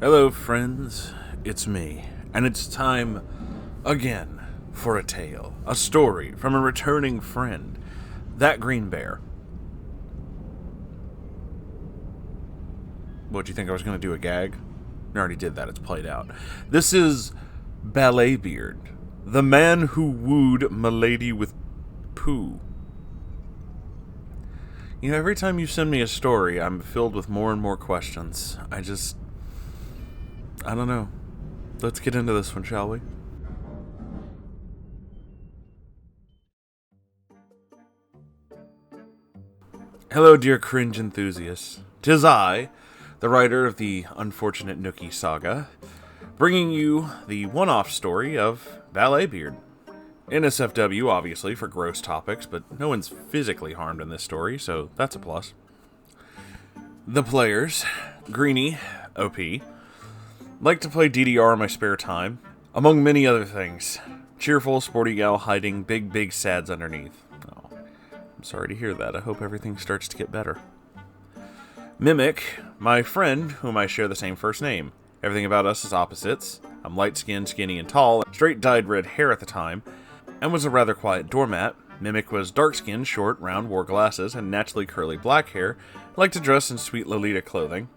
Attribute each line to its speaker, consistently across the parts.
Speaker 1: Hello, friends. It's me, and it's time again for a tale, a story from a returning friend, that green bear. What, do you think I was going to do a gag? I already did that, it's played out. This is BalletBeard, the man who wooed Milady with poo. You know, every time you send me a story, I'm filled with more and more questions. I don't know. Let's get into this one, shall we? Hello, dear cringe enthusiasts. 'Tis I, the writer of the unfortunate Nookie saga, bringing you the one-off story of BalletBeard. NSFW, obviously, for gross topics, but no one's physically harmed in this story, so that's a plus. The players, Greenie, OP, like to play DDR in my spare time, among many other things. Cheerful, sporty gal hiding big sads underneath. Oh, I'm sorry to hear that. I hope everything starts to get better. Mimic, my friend, whom I share the same first name. Everything about us is opposites. I'm light-skinned, skinny, and tall, straight dyed red hair at the time, and was a rather quiet doormat. Mimic was dark-skinned, short, round, wore glasses, and naturally curly black hair, liked to dress in sweet Lolita clothing.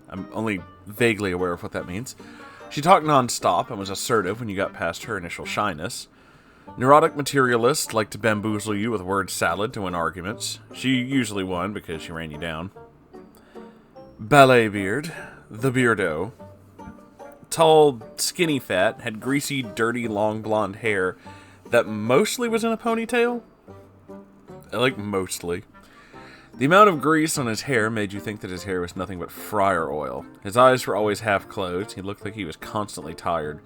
Speaker 1: I'm only vaguely aware of what that means. She talked non-stop and was assertive when you got past her initial shyness. Neurotic materialist, liked to bamboozle you with word salad to win arguments. She usually won because she ran you down. BalletBeard, the beardo. Tall, skinny fat, had greasy, dirty, long blonde hair that mostly was in a ponytail. Like, mostly. The amount of grease on his hair made you think that his hair was nothing but fryer oil. His eyes were always half closed. He looked like he was constantly tired.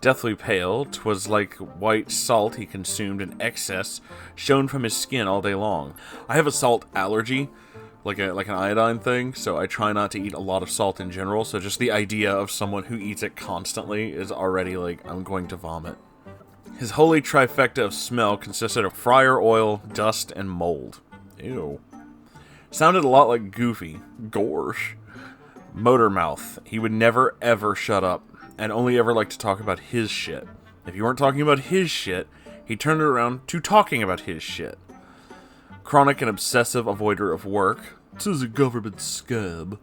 Speaker 1: Deathly pale, 'twas like white salt he consumed in excess, shone from his skin all day long. I have a salt allergy, like an iodine thing, so I try not to eat a lot of salt in general, so just the idea of someone who eats it constantly is already like, I'm going to vomit. His holy trifecta of smell consisted of fryer oil, dust, and mold. Ew. Sounded a lot like Goofy. Gorsh. Motor mouth. He would never ever shut up, and only ever liked to talk about his shit. If you weren't talking about his shit, he turned it around to talking about his shit. Chronic and obsessive avoider of work. 'Tis a government scab.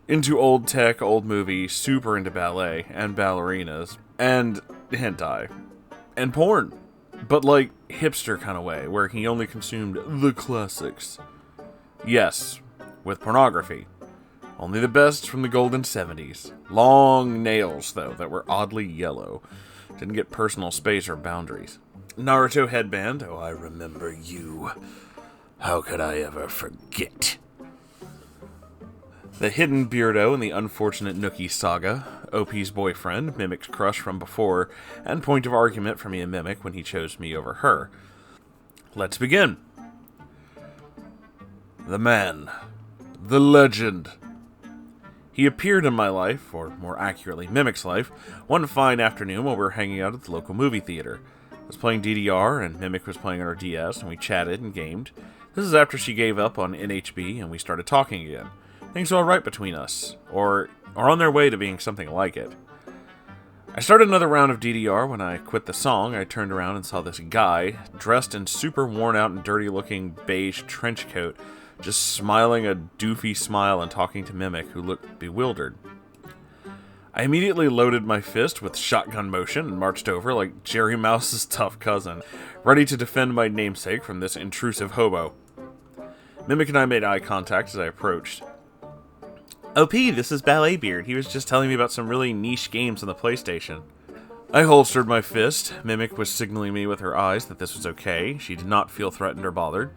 Speaker 1: Into old tech, old movie, super into ballet, and ballerinas, and hentai. And porn. But like, hipster kind of way, where he only consumed the classics. Yes, with pornography. Only the best from the golden 70s. Long nails, though, that were oddly yellow. Didn't get personal space or boundaries. Naruto headband. Oh, I remember you. How could I ever forget? The hidden beardo in the unfortunate Nookie saga. OP's boyfriend, Mimic's crush from before, and point of argument for me and Mimic when he chose me over her. Let's begin. The man. The legend. He appeared in my life, or more accurately, Mimic's life, one fine afternoon while we were hanging out at the local movie theater. I was playing DDR, and Mimic was playing on her DS, and we chatted and gamed. This is after she gave up on NHB, and we started talking again. Things were alright between us, or on their way to being something like it. I started another round of DDR. When I quit the song, I turned around and saw this guy, dressed in super worn out and dirty looking beige trench coat, just smiling a doofy smile and talking to Mimic, who looked bewildered. I immediately loaded my fist with shotgun motion and marched over like Jerry Mouse's tough cousin, ready to defend my namesake from this intrusive hobo. Mimic and I made eye contact as I approached. OP, this is BalletBeard. He was just telling me about some really niche games on the PlayStation. I holstered my fist. Mimic was signaling me with her eyes that this was okay. She did not feel threatened or bothered.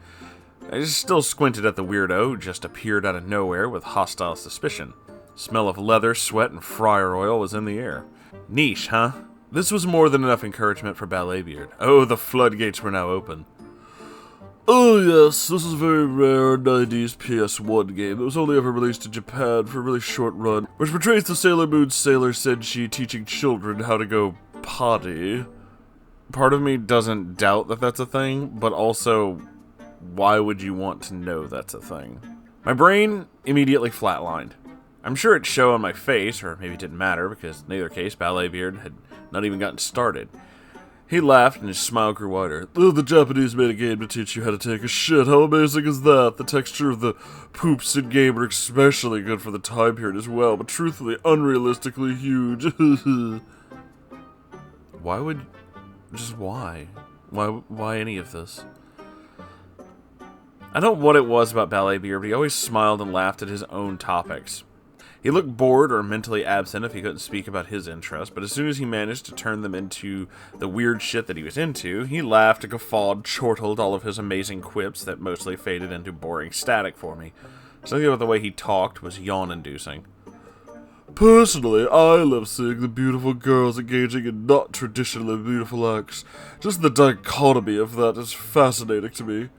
Speaker 1: I still squinted at the weirdo who just appeared out of nowhere with hostile suspicion. Smell of leather, sweat, and fryer oil was in the air. Niche, huh? This was more than enough encouragement for BalletBeard. Oh, the floodgates were now open. Oh yes, this is a very rare 90s PS1 game that was only ever released in Japan for a really short run, which portrays the Sailor Moon sailor Senshi teaching children how to go potty. Part of me doesn't doubt that that's a thing, but also, why would you want to know that's a thing? My brain immediately flatlined. I'm sure it'd show on my face, or maybe it didn't matter, because in either case, BalletBeard had not even gotten started. He laughed, and his smile grew wider. "Oh, the Japanese made a game to teach you how to take a shit. How amazing is that? The texture of the poops in-game are especially good for the time period as well, but truthfully, unrealistically huge." Why would... just why? Why any of this? I don't know what it was about BalletBeard, but he always smiled and laughed at his own topics. He looked bored or mentally absent if he couldn't speak about his interests, but as soon as he managed to turn them into the weird shit that he was into, he laughed, guffawed, chortled all of his amazing quips that mostly faded into boring static for me. Something about the way he talked was yawn-inducing. "Personally, I love seeing the beautiful girls engaging in not traditionally beautiful acts. Just the dichotomy of that is fascinating to me.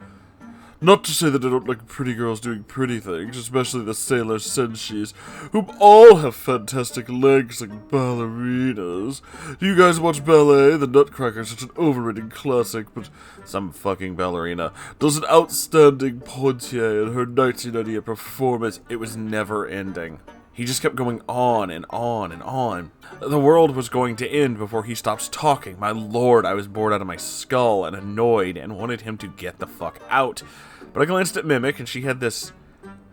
Speaker 1: Not to say that I don't like pretty girls doing pretty things, especially the sailor senshis, whom all have fantastic legs like ballerinas. Do you guys watch ballet? The Nutcracker is such an overrated classic, but some fucking ballerina does an outstanding pointier in her 1998 performance. It was never ending. He just kept going on and on and on. The world was going to end before he stopped talking. My lord, I was bored out of my skull and annoyed and wanted him to get the fuck out. But I glanced at Mimic, and she had this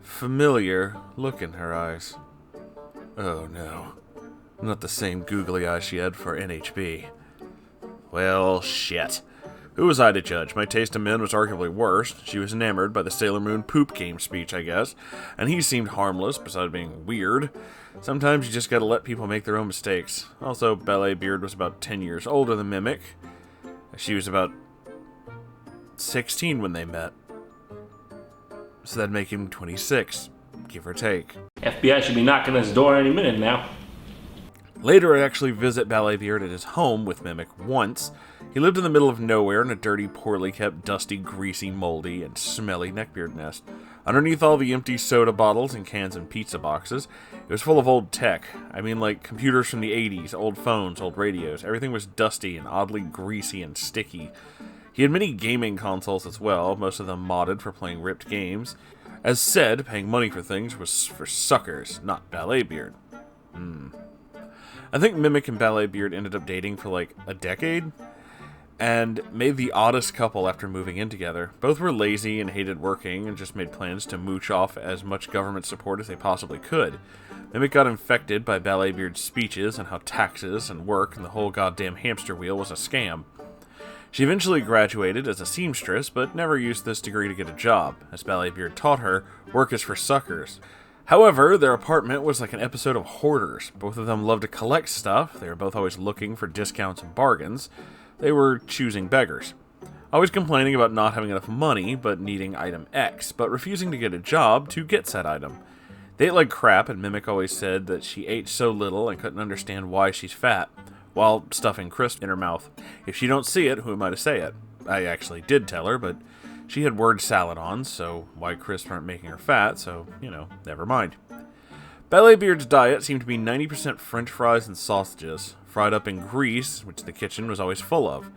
Speaker 1: familiar look in her eyes. Oh no, not the same googly eyes she had for NHB. Well, shit. Who was I to judge? My taste in men was arguably worse. She was enamored by the Sailor Moon poop game speech, I guess, and he seemed harmless, besides being weird. Sometimes you just gotta let people make their own mistakes. Also, BalletBeard was about 10 years older than Mimic. She was about 16 when they met. So that'd make him 26, give or take.
Speaker 2: FBI should be knocking on his door any minute now.
Speaker 1: Later, I actually visit BalletBeard at his home with Mimic once. He lived in the middle of nowhere in a dirty, poorly kept, dusty, greasy, moldy, and smelly neckbeard nest. Underneath all the empty soda bottles and cans and pizza boxes, it was full of old tech. I mean, like computers from the 80s, old phones, old radios. Everything was dusty and oddly greasy and sticky. He had many gaming consoles as well, most of them modded for playing ripped games. As said, paying money for things was for suckers, not BalletBeard. I think Mimic and BalletBeard ended up dating for like a decade, and made the oddest couple after moving in together. Both were lazy and hated working, and just made plans to mooch off as much government support as they possibly could. Mimic got infected by BalletBeard's speeches and how taxes and work and the whole goddamn hamster wheel was a scam. She eventually graduated as a seamstress, but never used this degree to get a job. As BalletBeard taught her, work is for suckers. However, their apartment was like an episode of Hoarders. Both of them loved to collect stuff. They were both always looking for discounts and bargains. They were choosing beggars. Always complaining about not having enough money, but needing item X, but refusing to get a job to get said item. They ate like crap, and Mimic always said that she ate so little and couldn't understand why she's fat, while stuffing crisp in her mouth. If she don't see it, who am I to say it? I actually did tell her, but she had word salad on, so why crisps aren't making her fat, so, never mind. BalletBeard's diet seemed to be 90% french fries and sausages, fried up in grease, which the kitchen was always full of.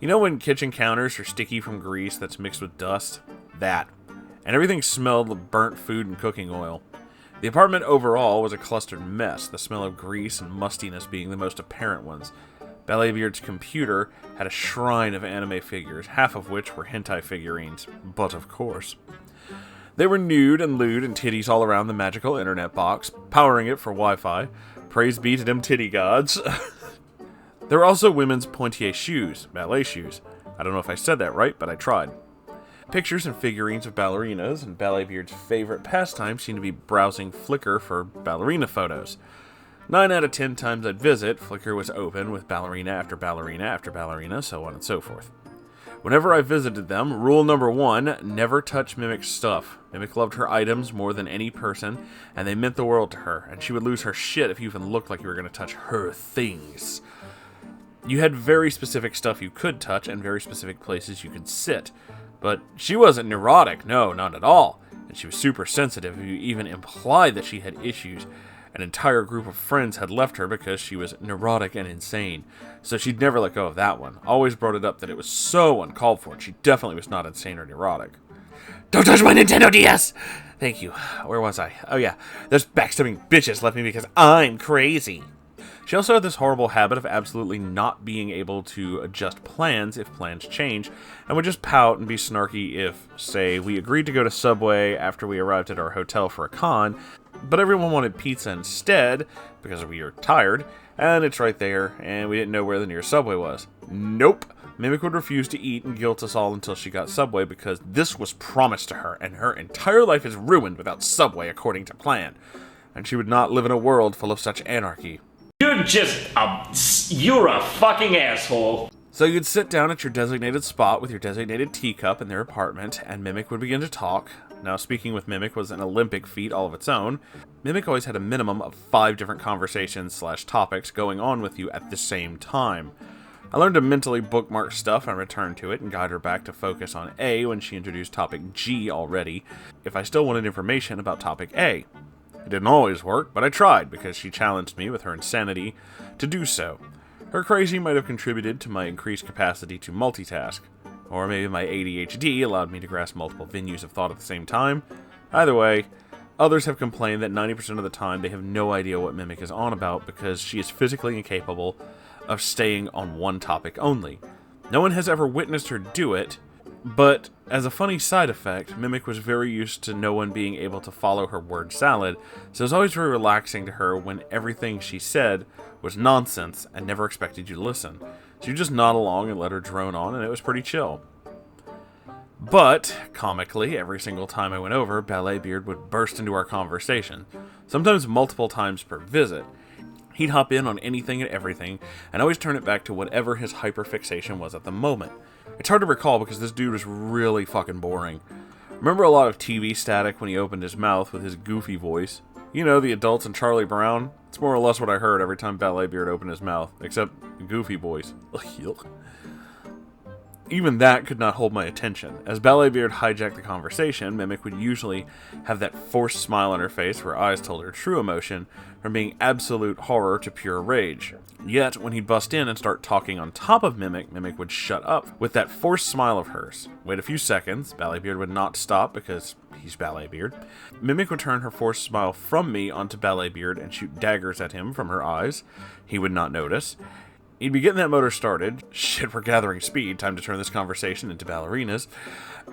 Speaker 1: You know when kitchen counters are sticky from grease that's mixed with dust? That. And everything smelled of burnt food and cooking oil. The apartment overall was a clustered mess, the smell of grease and mustiness being the most apparent ones. BalletBeard's computer had a shrine of anime figures, half of which were hentai figurines, but of course. They were nude and lewd and titties all around the magical internet box, powering it for Wi-Fi. Praise be to them titty gods. There were also women's pointier shoes, ballet shoes. I don't know if I said that right, but I tried. Pictures and figurines of ballerinas, and BalletBeard's favorite pastime seemed to be browsing Flickr for ballerina photos. 9 out of 10 times I'd visit, Flickr was open with ballerina after ballerina after ballerina, so on and so forth. Whenever I visited them, rule number 1, never touch Mimic's stuff. Mimic loved her items more than any person, and they meant the world to her, and she would lose her shit if you even looked like you were going to touch her things. You had very specific stuff you could touch, and very specific places you could sit. But she wasn't neurotic, no, not at all. And she was super sensitive if you even implied that she had issues. An entire group of friends had left her because she was neurotic and insane. So she'd never let go of that one. Always brought it up that it was so uncalled for, and she definitely was not insane or neurotic. Don't touch my Nintendo DS! Thank you. Where was I? Oh yeah, those backstabbing bitches left me because I'm crazy. She also had this horrible habit of absolutely not being able to adjust plans if plans change, and would just pout and be snarky if, say, we agreed to go to Subway after we arrived at our hotel for a con, but everyone wanted pizza instead, because we were tired, and it's right there, and we didn't know where the nearest Subway was. Nope. Mimic would refuse to eat and guilt us all until she got Subway because this was promised to her, and her entire life is ruined without Subway according to plan. And she would not live in a world full of such anarchy.
Speaker 2: You're a fucking asshole.
Speaker 1: So you'd sit down at your designated spot with your designated teacup in their apartment, and Mimic would begin to talk. Now, speaking with Mimic was an Olympic feat all of its own. Mimic always had a minimum of 5 different conversations/topics going on with you at the same time. I learned to mentally bookmark stuff and return to it and guide her back to focus on A when she introduced topic G already, if I still wanted information about topic A. It didn't always work, but I tried because she challenged me with her insanity to do so. Her crazy might have contributed to my increased capacity to multitask, or maybe my ADHD allowed me to grasp multiple venues of thought at the same time. Either way, others have complained that 90% of the time they have no idea what Mimic is on about because she is physically incapable of staying on one topic only. No one has ever witnessed her do it, but as a funny side effect, Mimic was very used to no one being able to follow her word salad, so it was always very relaxing to her when everything she said was nonsense and never expected you to listen. So you just nod along and let her drone on, and it was pretty chill. But, comically, every single time I went over, BalletBeard would burst into our conversation, sometimes multiple times per visit. He'd hop in on anything and everything, and always turn it back to whatever his hyperfixation was at the moment. It's hard to recall because this dude was really fucking boring. Remember a lot of TV static when he opened his mouth with his goofy voice? You know, the adults and Charlie Brown? It's more or less what I heard every time BalletBeard opened his mouth, except goofy voice. Even that could not hold my attention. As BalletBeard hijacked the conversation, Mimic would usually have that forced smile on her face where eyes told her true emotion, from being absolute horror to pure rage. Yet, when he'd bust in and start talking on top of Mimic, Mimic would shut up with that forced smile of hers. Wait a few seconds, BalletBeard would not stop because he's BalletBeard. Mimic would turn her forced smile from me onto BalletBeard and shoot daggers at him from her eyes. He would not notice. He'd be getting that motor started. Shit, we're gathering speed. Time to turn this conversation into ballerinas.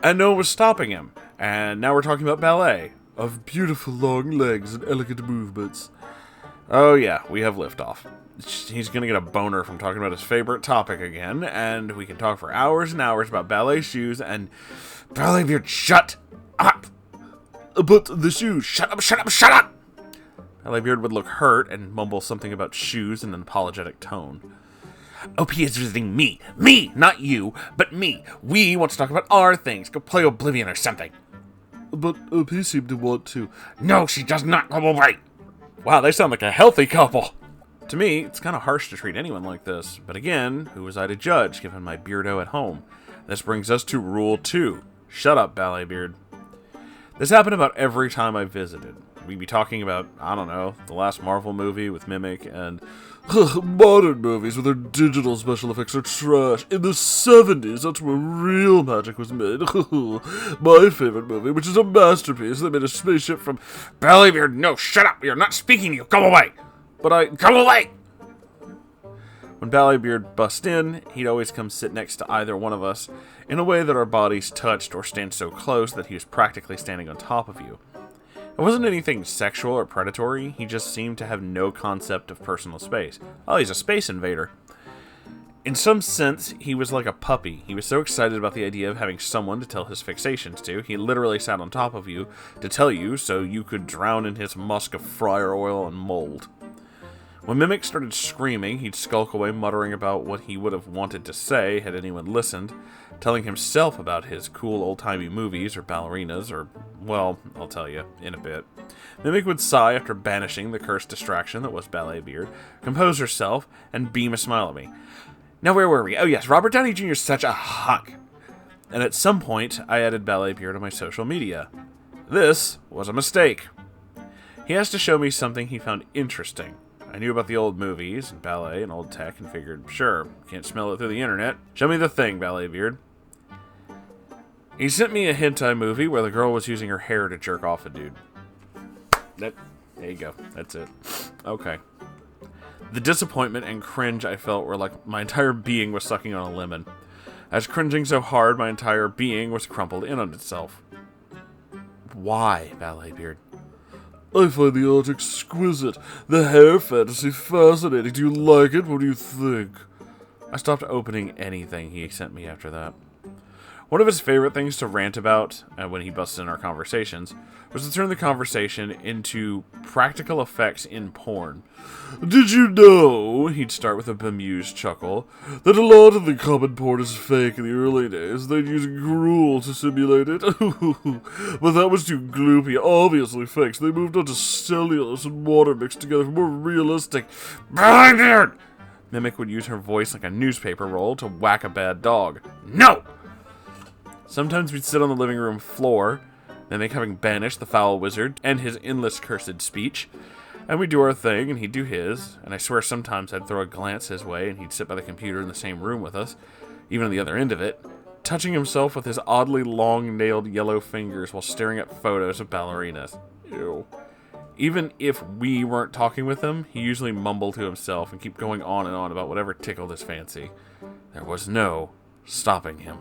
Speaker 1: And no one was stopping him. And now we're talking about ballet. Of beautiful long legs and elegant movements. Oh yeah, we have liftoff. He's gonna get a boner from talking about his favorite topic again. And we can talk for hours and hours about ballet shoes and... BalletBeard, shut up! But the shoes, shut up, shut up, shut up! BalletBeard would look hurt and mumble something about shoes in an apologetic tone. OP is visiting me. Me! Not you, but me. We want to talk about our things. Go play Oblivion or something. But OP seemed to want to. No, she does not. Go away. Wow, they sound like a healthy couple. To me, it's kind of harsh to treat anyone like this. But again, who was I to judge, given my beardo at home? This brings us to Rule 2. Shut up, BalletBeard. This happened about every time I visited. We'd be talking about, I don't know, the last Marvel movie with Mimic, and modern movies with their digital special effects are trash. In the 70s, that's where real magic was made. My favorite movie, which is a masterpiece, they made a spaceship from... BalletBeard, no, shut up! You're not speaking to you! Go away! Go away! When BalletBeard bust in, he'd always come sit next to either one of us in a way that our bodies touched or stand so close that he was practically standing on top of you. It wasn't anything sexual or predatory, he just seemed to have no concept of personal space. Oh, he's a space invader. In some sense, he was like a puppy. He was so excited about the idea of having someone to tell his fixations to, he literally sat on top of you to tell you so you could drown in his musk of fryer oil and mold. When Mimic started screaming, he'd skulk away muttering about what he would have wanted to say had anyone listened, telling himself about his cool old-timey movies or ballerinas or, well, I'll tell you in a bit. Mimic would sigh after banishing the cursed distraction that was BalletBeard, compose herself, and beam a smile at me. Now where were we? Oh yes, Robert Downey Jr. is such a hunk. And at some point, I added BalletBeard to my social media. This was a mistake. He has to show me something he found interesting. I knew about the old movies and ballet and old tech and figured, sure, can't smell it through the internet. Show me the thing, BalletBeard. He sent me a hentai movie where the girl was using her hair to jerk off a dude. There you go. That's it. Okay. The disappointment and cringe I felt were like my entire being was sucking on a lemon. I was cringing so hard, my entire being was crumpled in on itself. Why, BalletBeard?
Speaker 3: I find the art exquisite. The hair fantasy fascinating. Do you like it? What do you think?
Speaker 1: I stopped opening anything he sent me after that. One of his favorite things to rant about, when he busted in our conversations, was to turn the conversation into practical effects in porn.
Speaker 3: Did you know, he'd start with a bemused chuckle, that a lot of the common porn is fake in the early days? They'd use gruel to simulate it. But that was too gloopy, obviously fake, so they moved on to cellulose and water mixed together for more realistic.
Speaker 1: BalletBeard! Mimic would use her voice like a newspaper roll to whack a bad dog. No! Sometimes we'd sit on the living room floor, Mimic having banished the foul wizard and his endless cursed speech, and we'd do our thing and he'd do his, and I swear sometimes I'd throw a glance his way and he'd sit by the computer in the same room with us, even on the other end of it, touching himself with his oddly long-nailed yellow fingers while staring at photos of ballerinas. Ew. Even if we weren't talking with him, he usually mumbled to himself and kept going on and on about whatever tickled his fancy. There was no stopping him.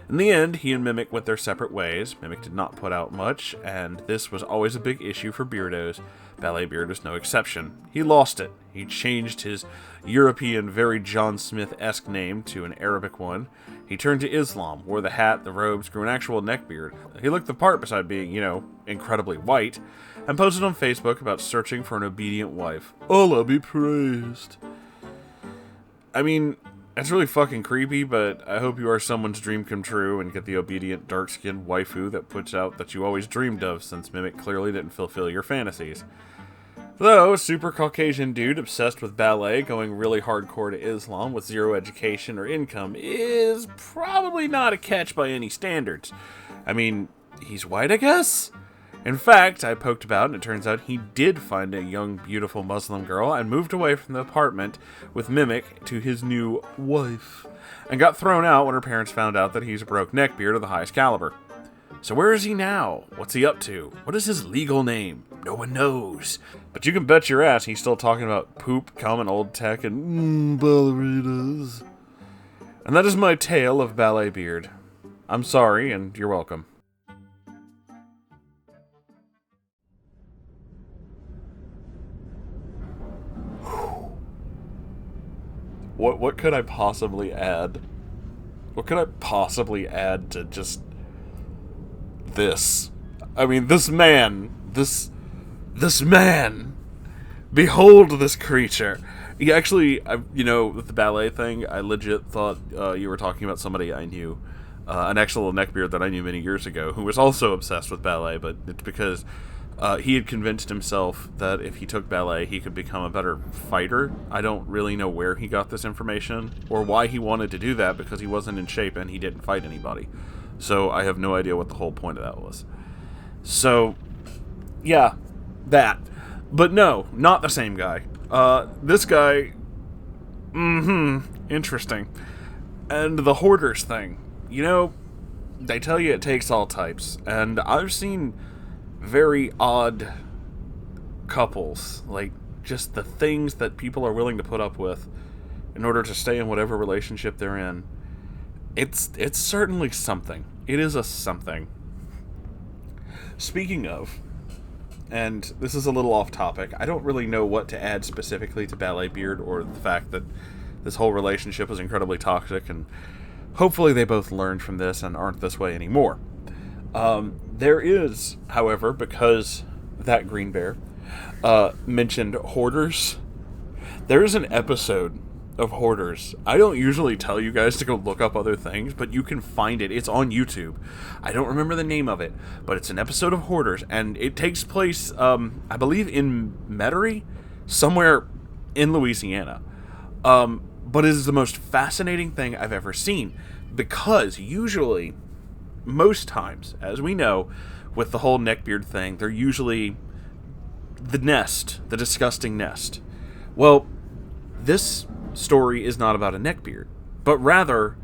Speaker 1: In the end, he and Mimic went their separate ways. Mimic did not put out much, and this was always a big issue for beardos. BalletBeard was no exception. He lost it. He changed his European, very John Smith-esque name to an Arabic one. He turned to Islam, wore the hat, the robes, grew an actual neckbeard. He looked the part beside being, incredibly white, and posted on Facebook about searching for an obedient wife.
Speaker 3: Allah be praised.
Speaker 1: I mean, it's really fucking creepy, but I hope you are someone's dream come true and get the obedient, dark-skinned waifu that puts out that you always dreamed of, since Mimic clearly didn't fulfill your fantasies. Though, a super Caucasian dude obsessed with ballet going really hardcore to Islam with zero education or income is probably not a catch by any standards. I mean, he's white, I guess? In fact, I poked about, and it turns out he did find a young, beautiful Muslim girl and moved away from the apartment with Mimic to his new wife, and got thrown out when her parents found out that he's a broke neckbeard of the highest caliber. So where is he now? What's he up to? What is his legal name? No one knows. But you can bet your ass he's still talking about poop, cum, and old tech, and
Speaker 3: ballerinas.
Speaker 1: And that is my tale of BalletBeard. I'm sorry, and you're welcome. What could I possibly add? What could I possibly add to just this? I mean, this man, behold this creature. He actually, with the ballet thing, I legit thought you were talking about somebody I knew, an actual neckbeard that I knew many years ago, who was also obsessed with ballet, but it's because he had convinced himself that if he took ballet, he could become a better fighter. I don't really know where he got this information, or why he wanted to do that, because he wasn't in shape and he didn't fight anybody. So I have no idea what the whole point of that was. So, yeah, that. But no, not the same guy. This guy, interesting. And the hoarders thing. They tell you it takes all types, and I've seen very odd couples, like just the things that people are willing to put up with in order to stay in whatever relationship they're in. It's certainly something. It is a something. Speaking of, and this is a little off topic, I don't really know what to add specifically to BalletBeard or the fact that this whole relationship was incredibly toxic, and hopefully they both learned from this and aren't this way anymore. There is, however, because that green bear mentioned hoarders, there is an episode of Hoarders. I don't usually tell you guys to go look up other things, but you can find it. It's on YouTube. I don't remember the name of it, but it's an episode of Hoarders, and it takes place, I believe, in Metairie, somewhere in Louisiana. But it is the most fascinating thing I've ever seen, because usually, most times, as we know, with the whole neckbeard thing, they're usually the nest, the disgusting nest. Well, this story is not about a neckbeard, but rather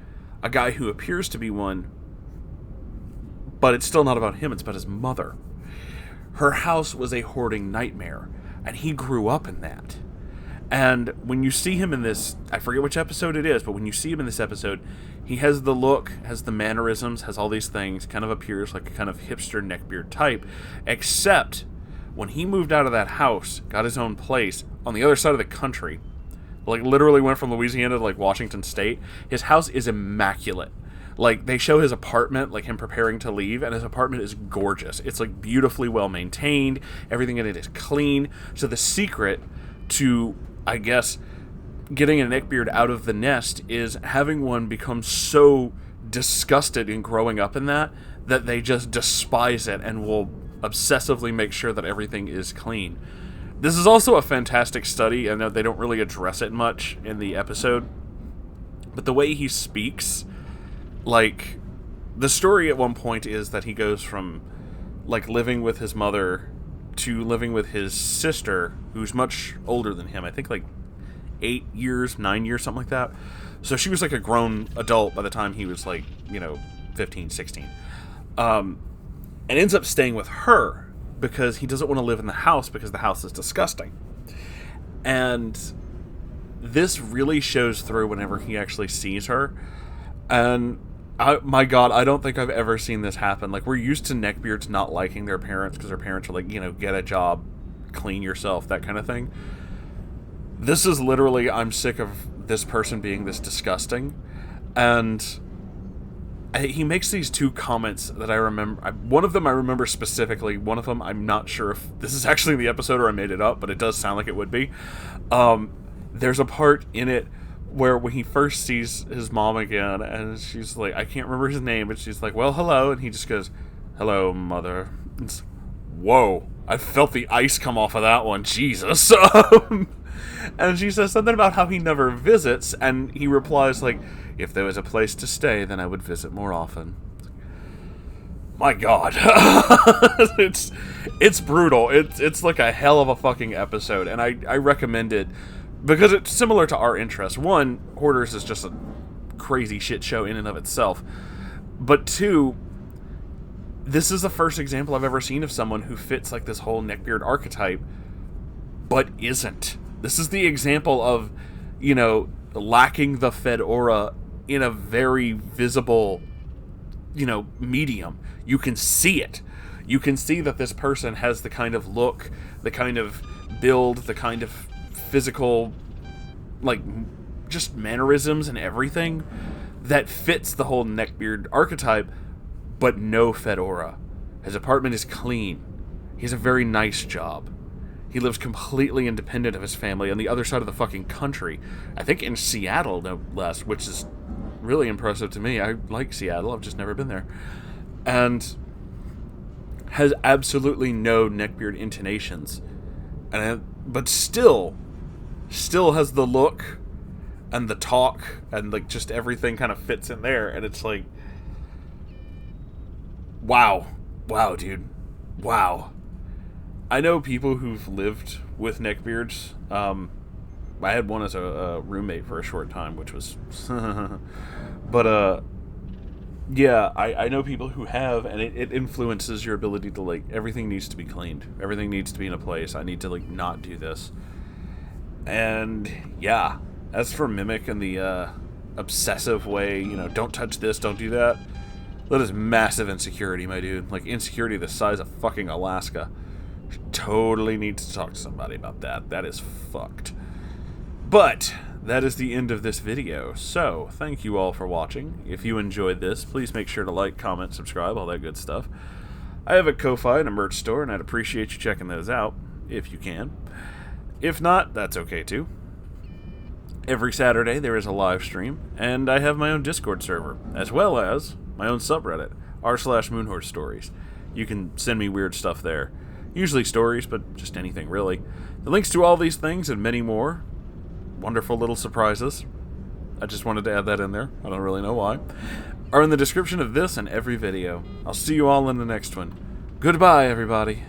Speaker 1: a guy who appears to be one, but it's still not about him, it's about his mother. Her house was a hoarding nightmare, and he grew up in that. And when you see him in this, I forget which episode it is, but when you see him in this episode, he has the look, has the mannerisms, has all these things, kind of appears like a kind of hipster neckbeard type, except when he moved out of that house, got his own place on the other side of the country, like literally went from Louisiana to like Washington State, his house is immaculate. Like, they show his apartment, like him preparing to leave, and his apartment is gorgeous. It's like beautifully well maintained, everything in it is clean. So the secret to, I guess, getting a neckbeard out of the nest is having one become so disgusted in growing up in that they just despise it and will obsessively make sure that everything is clean. This is also a fantastic study. I know they don't really address it much in the episode, but the way he speaks, like, the story at one point is that he goes from, like, living with his mother to living with his sister, who's much older than him. I think, like, 8 years, 9 years, something like that. So she was, like, a grown adult by the time he was, like, 15, 16. And ends up staying with her because he doesn't want to live in the house because the house is disgusting. And this really shows through whenever he actually sees her. And my God, I don't think I've ever seen this happen. Like, we're used to neckbeards not liking their parents because their parents are like, get a job, clean yourself, that kind of thing. This is literally, I'm sick of this person being this disgusting. And he makes these two comments that I remember. One of them I remember specifically. One of them I'm not sure if this is actually in the episode or I made it up, but it does sound like it would be. There's a part in it where when he first sees his mom again, and she's like, I can't remember his name, but she's like, well, hello, and he just goes, hello, mother. It's, whoa, I felt the ice come off of that one, Jesus. And she says something about how he never visits, and he replies, like, if there was a place to stay, then I would visit more often. My God. It's brutal. It's like a hell of a fucking episode, and I recommend it because it's similar to our interests. One, Hoarders is just a crazy shit show in and of itself. But two, this is the first example I've ever seen of someone who fits like this whole neckbeard archetype, but isn't. This is the example of, lacking the fedora in a very visible, medium. You can see it. You can see that this person has the kind of look, the kind of build, the kind of physical, like, just mannerisms and everything that fits the whole neckbeard archetype, but no fedora. His apartment is clean. He has a very nice job. He lives completely independent of his family on the other side of the fucking country. I think in Seattle, no less, which is really impressive to me. I like Seattle. I've just never been there. And has absolutely no neckbeard intonations. But still has the look and the talk and like just everything kind of fits in there. And it's like, wow, dude. Wow. I know people who've lived with neckbeards. I had one as a roommate for a short time, which was... But, yeah, I know people who have, and it influences your ability to, like, everything needs to be cleaned. Everything needs to be in a place. I need to, like, not do this. And, yeah, as for Mimic and the obsessive way, don't touch this, don't do that, that is massive insecurity, my dude. Like, insecurity the size of fucking Alaska. Totally need to talk to somebody about that. That is fucked. But that is the end of this video. So, thank you all for watching. If you enjoyed this, please make sure to like, comment, subscribe, all that good stuff. I have a Ko-Fi and a merch store, and I'd appreciate you checking those out, if you can. If not, that's okay too. Every Saturday there is a live stream, and I have my own Discord server, as well as my own subreddit, r/Moonhorse Stories. You can send me weird stuff there. Usually stories, but just anything, really. The links to all these things and many more wonderful little surprises, I just wanted to add that in there, I don't really know why, are in the description of this and every video. I'll see you all in the next one. Goodbye, everybody.